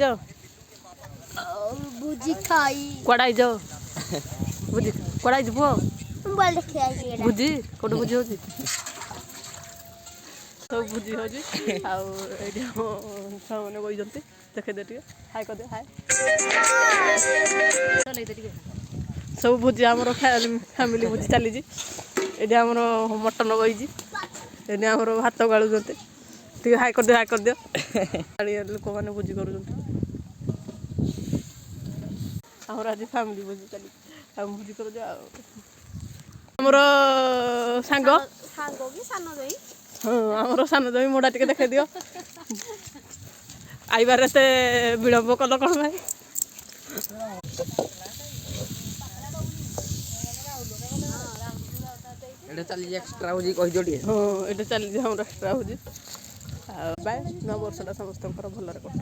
जाओ भुजी खाई कड़ाई जाओ बुझी कड़ाई जी पुओ मोबाइल देखि आई बुझी कोड बुझी होजी सब बुझी होजी आ एडी सामने बई जंती देखे दे टिके हाय कर दे हाय चले दे टिके सब बुझी हमरो फैमिली बुझी चली जी एडी हमरो मटन बई जी एडी हमरो भात गाळू जंती टिके हाय कर दे आनी लोक माने बुझी करू जंती हमरो आज फैमिली बुझी चली हम बुझी करू जा हमरो सांग सांगो की सानो देई हाँ आमर सान जमी मुड़ा टिके देखे दियो आइबार एते विलंब कल कौन भाई एटा चली एक्स्ट्रा होजी कहि जोडी हाँ एटा चली हमर एक्स्ट्रा होजी बाय नव वर्षटा समस्त भलरे कर